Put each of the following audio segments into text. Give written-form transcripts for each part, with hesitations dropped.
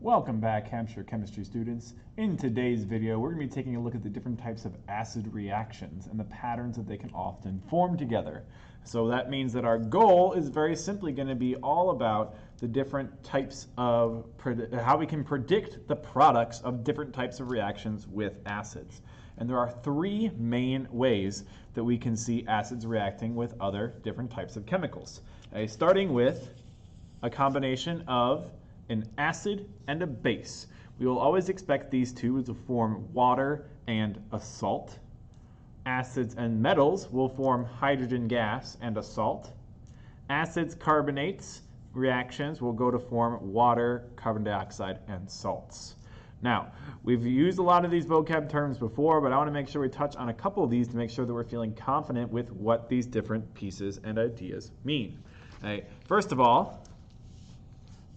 Welcome back, Hampshire chemistry students. In today's video, we're going to be taking a look at the different types of acid reactions and the patterns that they can often form together. So that means that our goal is very simply going to be all about the different types of, how we can predict the products of different types of reactions with acids. And there are three main ways that we can see acids reacting with other different types of chemicals. Starting with a combination of an acid and a base. We will always expect these two to form water and a salt. Acids and metals will form hydrogen gas and a salt. Acids, carbonates reactions will go to form water, carbon dioxide, and salts. Now, we've used a lot of these vocab terms before, but I want to make sure we touch on a couple of these to make sure that we're feeling confident with what these different pieces and ideas mean. First of all,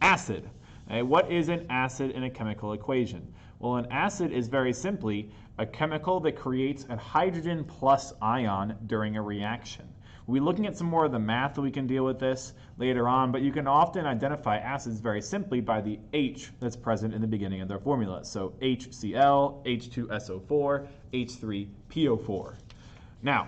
acid. What is an acid in a chemical equation? Well, an acid is very simply a chemical that creates a hydrogen plus ion during a reaction. We'll be looking at some more of the math that we can deal with this later on, but you can often identify acids very simply by the H that's present in the beginning of their formula. So HCl, H2SO4, H3PO4. Now,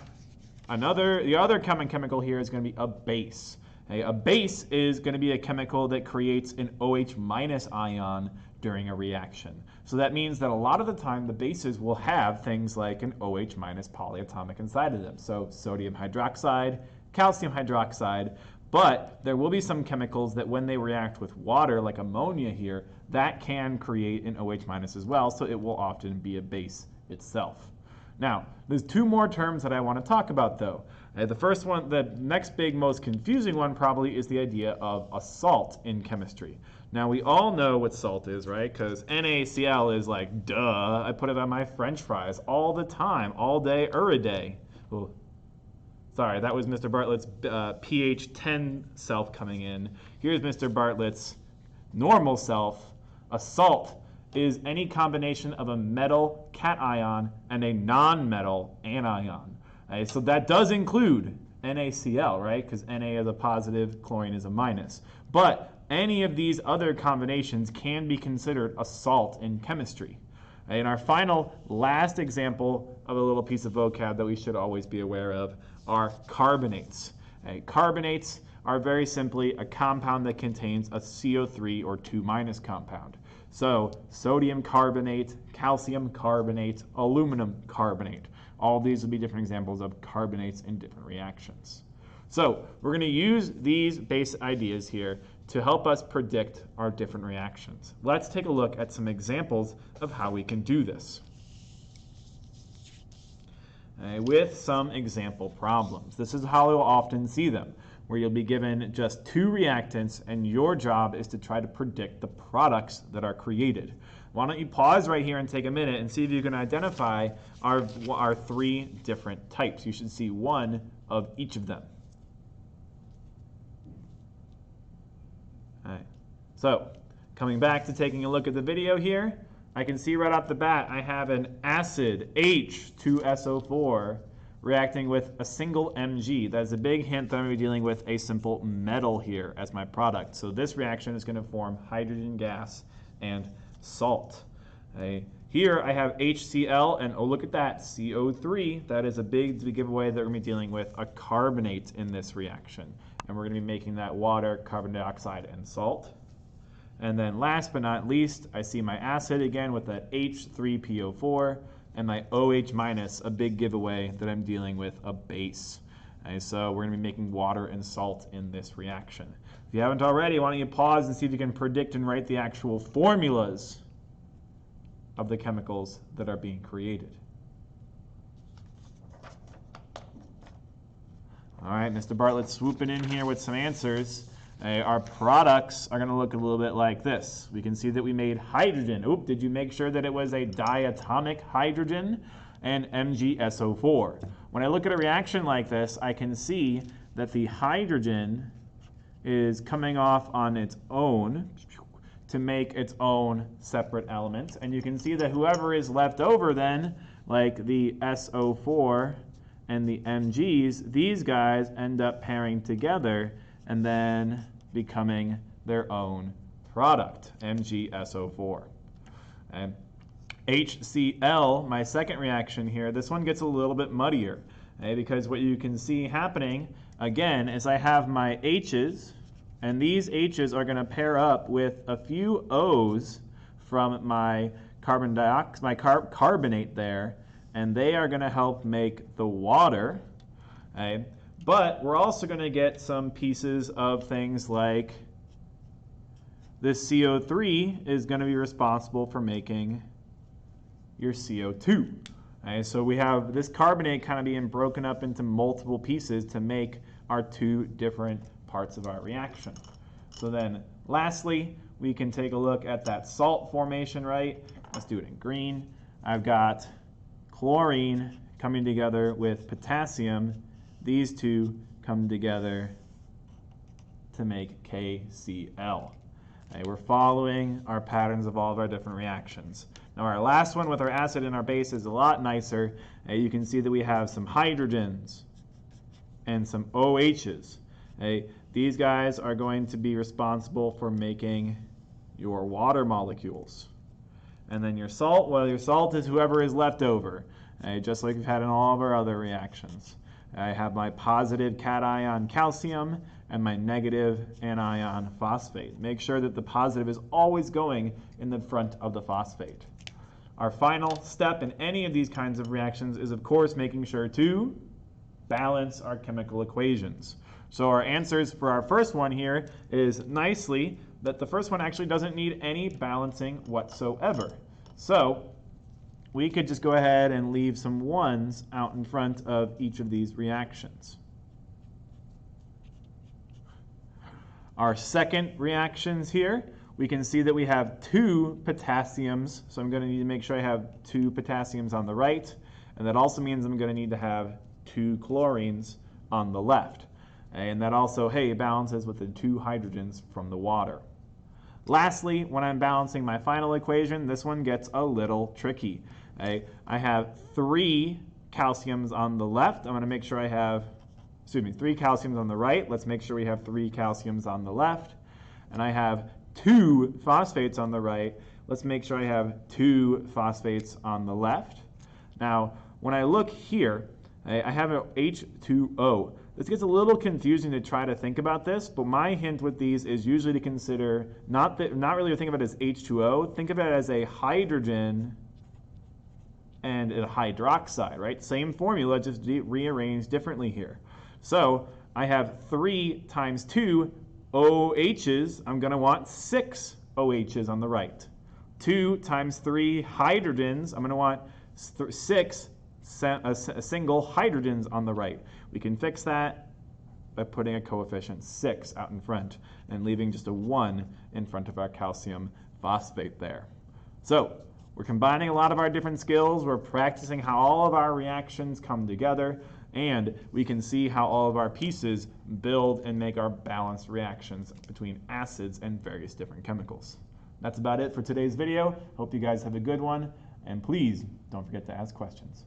the other common chemical here is going to be a base. A base is going to be a chemical that creates an OH minus ion during a reaction. So that means that a lot of the time the bases will have things like an OH minus polyatomic inside of them. So sodium hydroxide, calcium hydroxide, but there will be some chemicals that when they react with water, like ammonia here, that can create an OH minus as well, so it will often be a base itself. Now, there's two more terms that I want to talk about though. The first one, the next big, most confusing one probably is the idea of a salt in chemistry. Now, we all know what salt is, right? Because NaCl is like, duh, I put it on my French fries all the time, all day, a day. Oh, sorry, that was Mr. Bartlett's pH 10 self coming in. Here's Mr. Bartlett's normal self. A salt is any combination of a metal cation and a non-metal anion. So that does include NaCl, right? Because Na is a positive, chlorine is a minus. But any of these other combinations can be considered a salt in chemistry. And our last example of a little piece of vocab that we should always be aware of are carbonates. Carbonates are very simply a compound that contains a CO3 or 2- compound. So sodium carbonate, calcium carbonate, aluminum carbonate. All these will be different examples of carbonates in different reactions. So we're going to use these base ideas here to help us predict our different reactions. Let's take a look at some examples of how we can do this. With some example problems. This is how you'll often see them, where you'll be given just two reactants and your job is to try to predict the products that are created. Why don't you pause right here and take a minute and see if you can identify our three different types. You should see one of each of them. All right. So coming back to taking a look at the video here, I can see right off the bat I have an acid H2SO4 reacting with a single Mg. That's a big hint that I'm going to be dealing with a simple metal here as my product. So this reaction is going to form hydrogen gas and salt. Here I have HCl and oh look at that, CO3. That is a big giveaway that we're going to be dealing with a carbonate in this reaction. And we're going to be making that water, carbon dioxide, and salt. And then last but not least, I see my acid again with that H3PO4 and my OH minus, a big giveaway that I'm dealing with a base. So we're going to be making water and salt in this reaction. If you haven't already, why don't you pause and see if you can predict and write the actual formulas of the chemicals that are being created. All right, Mr. Bartlett swooping in here with some answers. Our products are going to look a little bit like this. We can see that we made hydrogen. Oop, did you make sure that it was a diatomic hydrogen? And MgSO4. When I look at a reaction like this, I can see that the hydrogen is coming off on its own to make its own separate elements. And you can see that whoever is left over then, like the SO4 and the Mgs, these guys end up pairing together and then becoming their own product, MgSO4. Okay. HCl, my second reaction here, this one gets a little bit muddier, okay, because what you can see happening, again, is I have my H's, and these H's are going to pair up with a few O's from my carbonate there, and they are going to help make the water, okay? But we're also going to get some pieces of things like this CO3 is going to be responsible for making your CO2. Okay, so we have this carbonate kind of being broken up into multiple pieces to make our two different parts of our reaction. So then lastly, we can take a look at that salt formation, right? Let's do it in green. I've got chlorine coming together with potassium. These two come together to make KCl. Okay, we're following our patterns of all of our different reactions. Now our last one with our acid and our base is a lot nicer. You can see that we have some hydrogens and some OHs. Okay, these guys are going to be responsible for making your water molecules. And then your salt, well, your salt is whoever is left over, just like we've had in all of our other reactions. I have my positive cation calcium and my negative anion phosphate. Make sure that the positive is always going in the front of the phosphate. Our final step in any of these kinds of reactions is, of course, making sure to balance our chemical equations. So our answers for our first one here is nicely that the first one actually doesn't need any balancing whatsoever. So we could just go ahead and leave some ones out in front of each of these reactions. Our second reactions here, we can see that we have two potassiums, so I'm going to need to make sure I have two potassiums on the right, and that also means I'm going to need to have two chlorines on the left. And that also, hey, balances with the two hydrogens from the water. Lastly, when I'm balancing my final equation, this one gets a little tricky. I have three calciums on the left. I'm going to make sure I have, three calciums on the right. Let's make sure we have three calciums on the left. And I have two phosphates on the right. Let's make sure I have two phosphates on the left. Now, when I look here, I have an H2O. This gets a little confusing to try to think about this, but my hint with these is usually to consider not really to think of it as H2O. Think of it as a hydrogen and a hydroxide, right? Same formula, just rearranged differently here. So I have 3 times 2 OHs. I'm going to want 6 OHs on the right. 2 times 3 hydrogens. I'm going to want 6 single hydrogens on the right. We can fix that by putting a coefficient 6 out in front and leaving just a 1 in front of our calcium phosphate there. So we're combining a lot of our different skills. We're practicing how all of our reactions come together, and we can see how all of our pieces build and make our balanced reactions between acids and various different chemicals. That's about it for today's video. Hope you guys have a good one, and please don't forget to ask questions.